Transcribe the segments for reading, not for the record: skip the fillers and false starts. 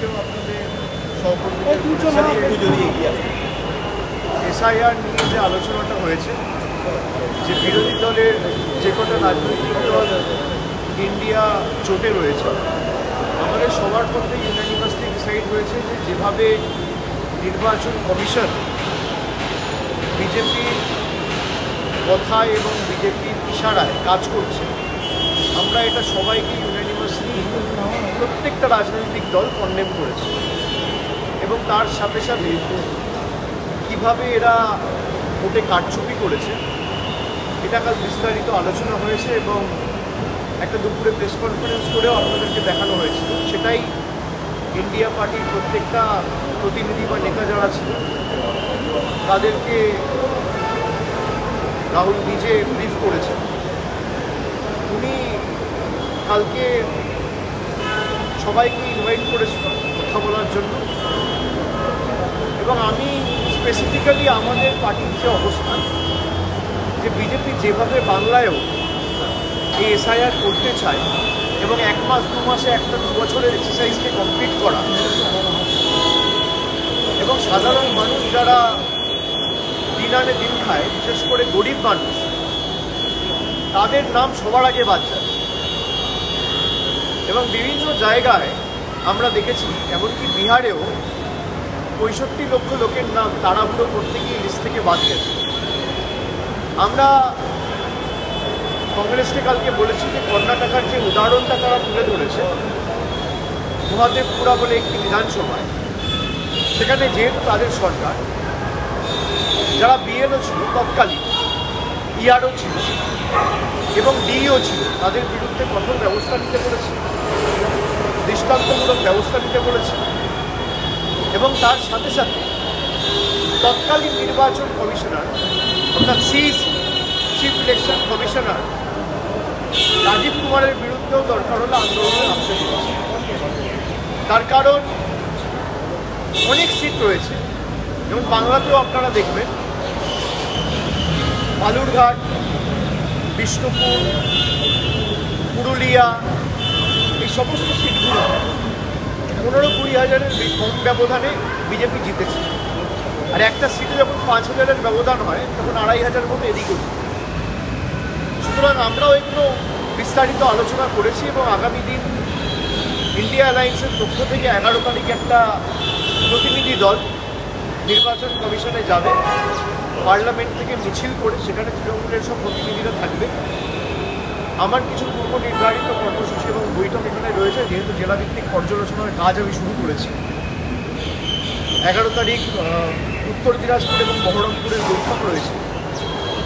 আজকেও আপনাদের সহকর্মীদের সাথে একটু যদি এগিয়ে আসে এসআইআর নিয়ে যে আলোচনাটা হয়েছে, যে বিরোধী দলের যে কটা রাজনৈতিক দল ইন্ডিয়া জোটে রয়েছে, আমাদের সবার মধ্যে ইউনানিমাসলি ডিসাইড হয়েছে যে যেভাবে নির্বাচন কমিশন বিজেপির কথায় এবং বিজেপির ইশারায় কাজ করছে, আমরা এটা সবাইকে ইউনানিমাসলি প্রত্যেকটা রাজনৈতিক দল কন্ডেম করেছে। এবং তার সাথে সাথে কীভাবে এরা ভোটে কারচুপি করেছে এটা কাল বিস্তারিত আলোচনা হয়েছে এবং একটা দুপুরে প্রেস কনফারেন্স করেও আপনাদেরকে দেখানো হয়েছিল। সেটাই ইন্ডিয়া পার্টির প্রত্যেকটা প্রতিনিধি বা নেতা যারা ছিল তাদেরকে রাহুল নিজে ব্রিফ করেছেন। উনি কালকে সবাইকে ইনভাইট করেছিল কথা বলার জন্য, এবং আমি স্পেসিফিক্যালি আমাদের পার্টির যে অবস্থান, যে বিজেপি যেভাবে বাংলায়ও এই এসআইআর করতে চায় এবং 1 মাস 2 মাসে একটা 2 বছরের এক্সারসাইজকে কমপ্লিট করা, এবং সাধারণ মানুষ যারা দিন আনে দিন খায়, বিশেষ করে গরিব মানুষ, তাদের নাম সবার আগে বাদ যায়। এবং বিভিন্ন জায়গায় আমরা দেখেছি, এমনকি বিহারেও 65 লক্ষ লোকের নাম তাড়াহুড়ো করতে গিয়ে লিস্ট থেকে বাদ গেছে। আমরা কংগ্রেসকে কালকে বলেছি যে কর্ণাটকার যে উদাহরণটা তারা তুলে ধরেছে, মহাদেবপুরা বলে একটি বিধানসভায়, সেখানে যেহেতু তাদের সরকার, যারা বিএলও ছিল তৎকালীন, ইআরও ছিল এবং ডিইও ছিল, তাদের বিরুদ্ধে কঠোর ব্যবস্থা নিতে বলেছে, দৃষ্টান্তমূলক ব্যবস্থা নিতে বলেছে। এবং তার সাথে সাথে তৎকালীন নির্বাচন কমিশনার অর্থাৎ CEC, chief election commissioner Rajiv কুমারের বিরুদ্ধেও দরকার হলে আন্দোলনে নামতে বলেছে। তার কারণ অনেক সিট রয়েছে, যেমন বাংলাতেও আপনারা দেখবেন বালুরঘাট, বিষ্ণুপুর, পুরুলিয়া, এই সমস্ত সিটগুলো 15-20 হাজারের কম ব্যবধানে বিজেপি জিতেছে। আর একটা সিটে যখন 5 হাজারের ব্যবধান হয় তখন 2,500 মতো এদিক ওদিক। সুতরাং আমরাও এগুলো বিস্তারিত আলোচনা করেছি এবং আগামী দিন ইন্ডিয়া অ্যালায়েন্সের পক্ষ থেকে 11 তারিখে একটা প্রতিনিধি দল নির্বাচন কমিশনে যাবে, পার্লামেন্ট থেকে মিছিল করে, সেখানে তৃণমূলের সব প্রতিনিধিরা থাকবে। আমার কিছু পূর্ব নির্ধারিত কর্মসূচি এবং বৈঠক এখানে রয়েছে, যেহেতু জেলাভিত্তিক পর্যালোচনার কাজ আমি শুরু করেছি। 11 তারিখ উত্তর দিনাজপুর এবং বহরমপুরের বৈঠক রয়েছে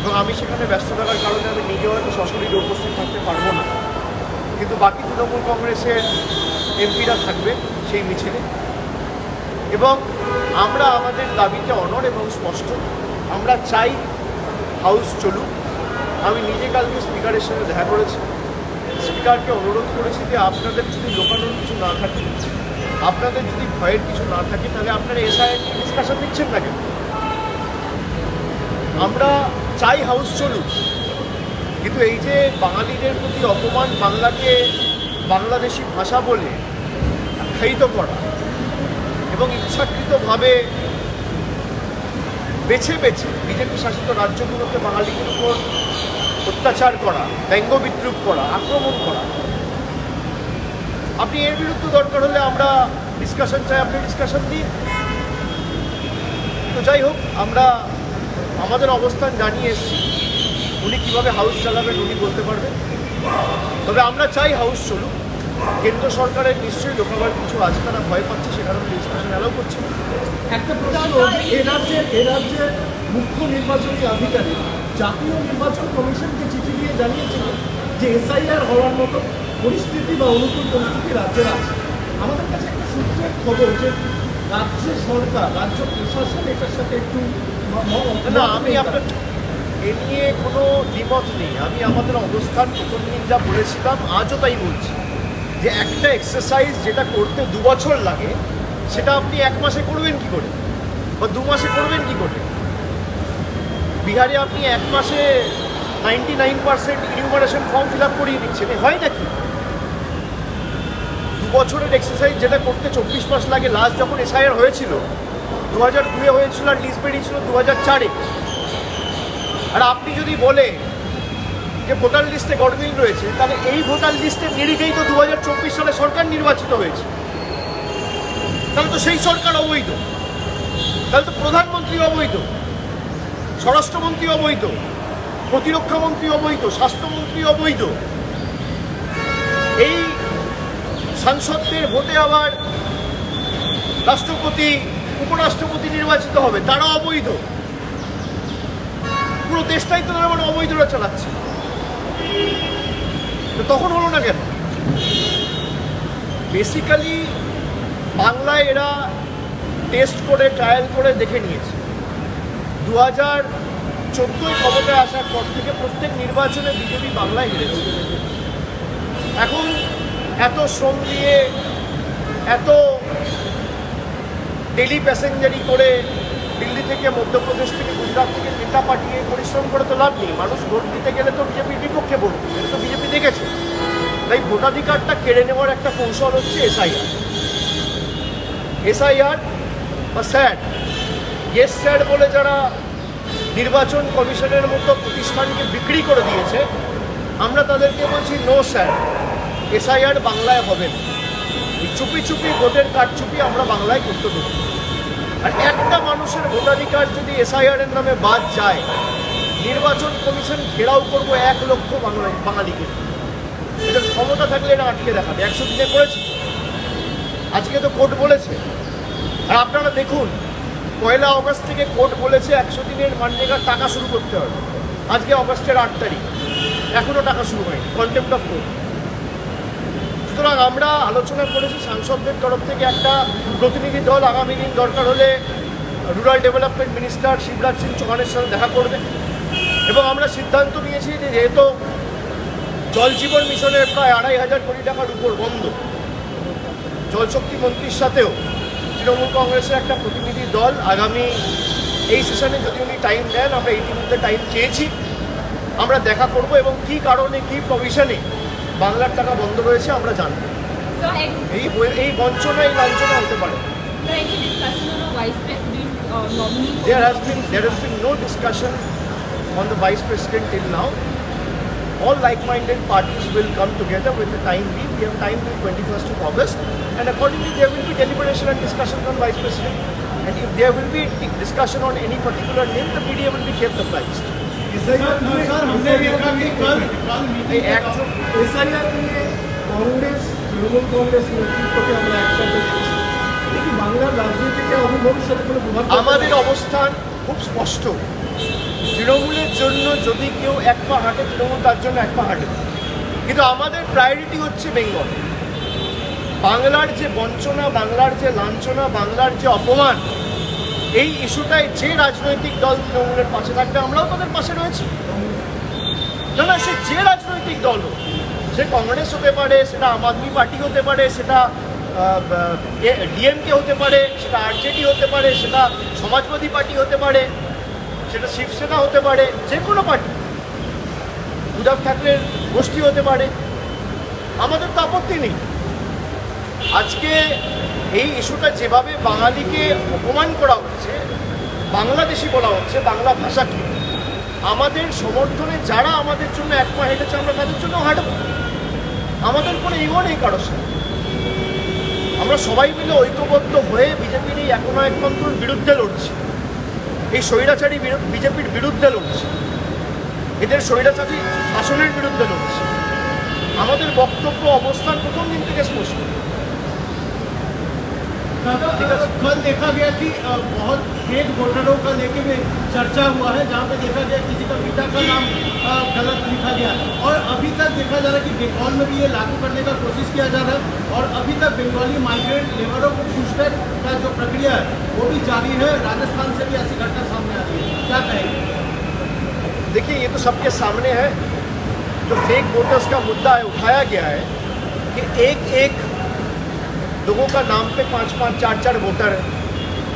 এবং আমি সেখানে ব্যস্ত থাকার কারণে আমি নিজেও হয়তো সশরীরে উপস্থিত থাকতে পারবো না, কিন্তু বাকি তৃণমূল কংগ্রেসের এমপিরা থাকবে সেই মিছিলে। এবং আমরা আমাদের দাবিতে অনড় এবং স্পষ্ট, আমরা চাই হাউস চলুক। আমি নিজে কালকে স্পিকারের সঙ্গে দেখা করেছি, স্পিকারকে অনুরোধ করেছি যে আপনাদের যদি লোকানোর কিছু না থাকে, আপনাদের যদি ভয়ের কিছু না থাকে, তাহলে আপনারা এসআইআর নিয়ে ডিসকাশন দিচ্ছেন না কেন? আমরা চাই হাউস চলুক, কিন্তু এই যে বাঙালিদের প্রতি অপমান, বাংলাকে বাংলাদেশি ভাষা বলে আখ্যায়িত করা এবং ইচ্ছাকৃতভাবে বেছে বেছে বিজেপি শাসিত রাজ্যগুলোতে বাঙালিদের উপর অত্যাচার করা, ব্যঙ্গ বিদ্রুপ করা, আক্রমণ করা, আপনি এর বিরুদ্ধে দরকার হলে আমরা ডিসকাশন চাই, আপনি ডিসকাশন দিন। তো যাই হোক, আমরা আমাদের অবস্থান জানিয়ে এসেছি। উনি কীভাবে হাউস চালাবেন উনি বলতে পারবেন, তবে আমরা চাই হাউস চলুক। কেন্দ্র সরকারের নিশ্চয়ই লোকাবার কিছু আছে, তারা ভয় পাচ্ছে, সে কারণে ডিসকাশন অ্যালাউ করছে না। একটা প্রশ্ন, এ রাজ্যের মুখ্য নির্বাচনী আধিকারিক জাতীয় নির্বাচন কমিশনকে চিঠি দিয়ে জানিয়েছিলেন যে এসআইআর হওয়ার মতো পরিস্থিতি বা অনুকূল পরিস্থিতি রাজ্যের আছে। আমাদের কাছে একটা সূত্রের খবর যে রাজ্য সরকার, রাজ্য প্রশাসন এটার সাথে একটু না, আমি আপনার এ নিয়ে কোনো দ্বিমত নেই। আমি আমাদের অবস্থান প্রথম দিন যা বলেছিলাম, আজও তাই বলছি, যে একটা এক্সারসাইজ যেটা করতে 2 বছর লাগে, সেটা আপনি 1 মাসে করবেন কি করে, বা 2 মাসে করবেন কি করে? বিহারে আপনি 1 মাসে 99% ইনিউমারেশন ফর্ম ফিল আপ করিয়ে দিচ্ছেন, হয় নাকি? 2 বছরের এক্সারসাইজ যেটা করতে 24 মাস লাগে। লাস্ট যখন এসআইআর হয়েছিল 2002-এ হয়েছিল, আর লিস্ট বেরিয়েছিল 2004-এ। আর আপনি যদি বলেন যে ভোটার লিস্টে গড়মিল রয়েছে, তাহলে এই ভোটার লিস্টের নিরিখেই তো 2024 সালে সরকার নির্বাচিত হয়েছে। তাহলে তো সেই সরকার অবৈধ, তাহলে তো প্রধানমন্ত্রী অবৈধ, স্বরাষ্ট্রমন্ত্রী অবৈধ, প্রতিরক্ষা মন্ত্রী অবৈধ, স্বাস্থ্যমন্ত্রী অবৈধ। এই সাংসদদের ভোটে আবার রাষ্ট্রপতি, উপরাষ্ট্রপতি নির্বাচিত হবে, তারা অবৈধ। পুরো দেশটাই তো তারা মানে অবৈধরা চালাচ্ছে। তো তখন হলো না কেন? বেসিক্যালি বাংলায় এরা টেস্ট করে, ট্রায়াল করে দেখে নিয়েছে। 2014 ক্ষমতায় আসার পর থেকে প্রত্যেক নির্বাচনে বিজেপি বাংলায় হেরেছে। এখন এত শ্রম দিয়ে, এত ডেলি প্যাসেঞ্জারি করে, দিল্লি থেকে, মধ্যপ্রদেশ থেকে, গুজরাট থেকে নেতা পাঠিয়ে পরিশ্রম করে তো লাভ নেই। মানুষ ভোট দিতে গেলে তো বিজেপির বিপক্ষে ভোট দিবে, এটা তো বিজেপি দেখেছে। তাই ভোটাধিকারটা কেড়ে নেওয়ার একটা কৌশল হচ্ছে এসআইআর বা স্যাড। ইয়েস স্যাড বলে যারা নির্বাচন কমিশনের মতো প্রতিষ্ঠানকে বিক্রি করে দিয়েছে, আমরা তাদেরকে বলছি নো স্যাড, এসআইআর বাংলায় হবে না। চুপি চুপি ভোটের কারচুপি আমরা বাংলায় করতে দেব। আর একটা মানুষের ভোটাধিকার যদি এসআইআর-এর নামে বাদ যায়, নির্বাচন কমিশন ঘেরাও করবো 1 লক্ষ বাঙালিকে। এদের ক্ষমতা থাকলে এটা আটকে দেখাবে। 100 দিনে করেছে, আজকে তো কোর্ট বলেছে। আর আপনারা দেখুন, 1 আগস্ট থেকে কোর্ট বলেছে 100 দিনের মানরেগার টাকা শুরু করতে হবে। আজকে অগস্টের 8 তারিখ, এখনও টাকা শুরু হয়নি, কন্টেম্প্ট অফ কোর্ট। সুতরাং আমরা আলোচনা করেছি সাংসদদের তরফ থেকে একটা প্রতিনিধি দল আগামী দিন দরকার হলে rural development minister Shivraj Singh চৌহানের সঙ্গে দেখা করবে। এবং আমরা সিদ্ধান্ত নিয়েছি যে যেহেতু জল জীবন মিশনের প্রায় 2500 কোটি টাকার উপর বন্ধ, জলশক্তি মন্ত্রীর সাথেও তৃণমূল কংগ্রেসের একটা প্রতিনিধি দল আগামী এই সেশনে যদি উনি টাইম দেন, আমরা ইতিমধ্যে টাইম চেয়েছি, আমরা দেখা করব এবং কী কারণে, কী প্রভিশনে বাংলার টাকা বন্ধ রয়েছে আমরা জানব। এই বঞ্চনা, এই লাঞ্ছনা হতে পারে। There has been no discussion on the vice president till now. All like-minded parties will come together when the time be. We have time till 21st of August, and accordingly there will be deliberation and discussion on vice president. And if there will be discussion on any particular name, the media will be kept apprised. Congress, Trinamool Congress নেতৃত্বকে আমরা একসাথে দেখছি। কি বাংলার রাজনীতিতে অভিভবিষ্যতে কোনো প্রভাব? আমাদের অবস্থান খুব স্পষ্ট। তৃণমূলের জন্য যদি কেউ 1 পা হাঁটে, তৃণমূল তার জন্য 1 পা হাঁটে। কিন্তু আমাদের প্রায়োরিটি হচ্ছে বেঙ্গল। বাংলার যে বঞ্চনা, বাংলার যে লাঞ্ছনা, বাংলার যে অপমান, এই ইস্যুটায় যে রাজনৈতিক দল তৃণমূলের পাশে থাকবে, আমরাও তাদের পাশে রয়েছি। না, সে যে রাজনৈতিক দল হোক, সে কংগ্রেস হতে পারে, সেটা আম আদমি পার্টি হতে পারে, সেটা ডিএমকে হতে পারে, সেটা আরজেডি হতে পারে, সেটা সমাজবাদী পার্টি হতে পারে, সেটা শিবসেনা হতে পারে, যে কোনো পার্টি, উদ্ধব ঠাকরের গোষ্ঠী হতে পারে, আমাদের তো আপত্তি নেই। আজকে এই ইস্যুটা যেভাবে বাঙালিকে অপমান করা হচ্ছে, বাংলাদেশি বলা হচ্ছে, বাংলা ভাষাকে, আমাদের সমর্থনে যারা আমাদের জন্য 1 পা হেঁটেছে, আমরা তাদের জন্য হাঁটব। আমাদের কোনো ইগো নেই কারোর সাথে। আমরা সবাই মিলে ঐক্যবদ্ধ হয়ে বিজেপির এই একনায়কতন্ত্রের বিরুদ্ধে লড়ছি, এই স্বৈরাচারী বিজেপির বিরুদ্ধে লড়ছি, এদের স্বৈরাচারী শাসনের বিরুদ্ধে লড়ছি। আমাদের বক্তব্য, অবস্থান প্রথম দিন থেকে স্পষ্ট। कल देखा गया कि बहुत फेक वोटरों का लेके भी चर्चा हुआ है, जहाँ पे देखा गया किसी का पिता का नाम गलत लिखा गया, और अभी तक देखा जा रहा है कि बंगाल में भी ये लागू करने का कोशिश किया जा रहा है, और अभी तक बंगाली माइग्रेंट लेबरों को पूछताछ का जो प्रक्रिया है वो भी जारी है। राजस्थान से भी ऐसी घटना सामने आ रही है, क्या कहेंगे? देखिए, ये तो सबके सामने है। जो फेक वोटर्स का मुद्दा है, उठाया गया है कि एक लोगों का नाम पे 5-5, 4-4 वोटर है।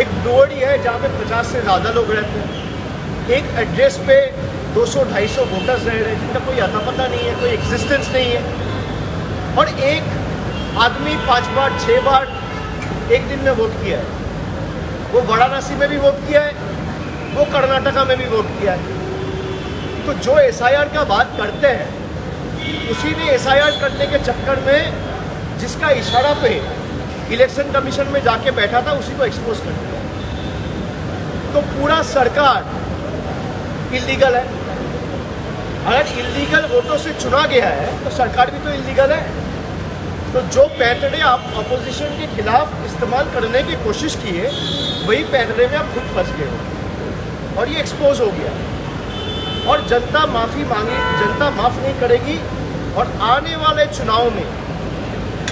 एक ब्रोअरी है जहाँ पे 50 से ज़्यादा लोग रहते हैं। एक एड्रेस पे 200-250 वोटर्स रह रहे हैं जिनका कोई अता पता नहीं है, कोई एग्जिस्टेंस नहीं है। और एक आदमी 5 बार 6 बार एक दिन में वोट किया है। वो वाराणसी में भी वोट किया है, वो कर्नाटका में भी वोट किया है। तो जो SIR का बात करते हैं, उसी ने SIR करने के चक्कर में जिसका इशारा पे इलेक्शन कमीशन में जाके बैठा था, उसी को एक्सपोज कर दिया। तो पूरा सरकार इलीगल है। अगर इलीगल वोटों से चुना गया है तो सरकार भी तो इलीगल है। तो जो पैतड़े आप अपोजिशन के खिलाफ इस्तेमाल करने की कोशिश किए, वही पैतड़े में आप खुद फंस गए हो और ये एक्सपोज हो गया। और जनता माफ़ी मांगी, जनता माफ़ नहीं करेगी और आने वाले चुनाव में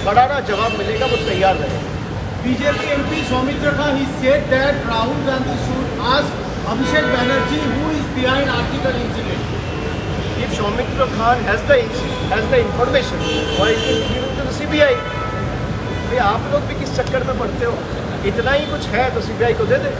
बड़ा जवाब मिलेगा, वो तैयार रहे। BJP MP Soumitra Khan, he said that Rahul Gandhi should ask Abhishek Banerjee who is behind article incident. If Soumitra Khan has the information, why is it given to the CBI? भाई आप लोग भी किस चक्कर में पड़ते हो? इतना ही कुछ है तो CBI को दे दे।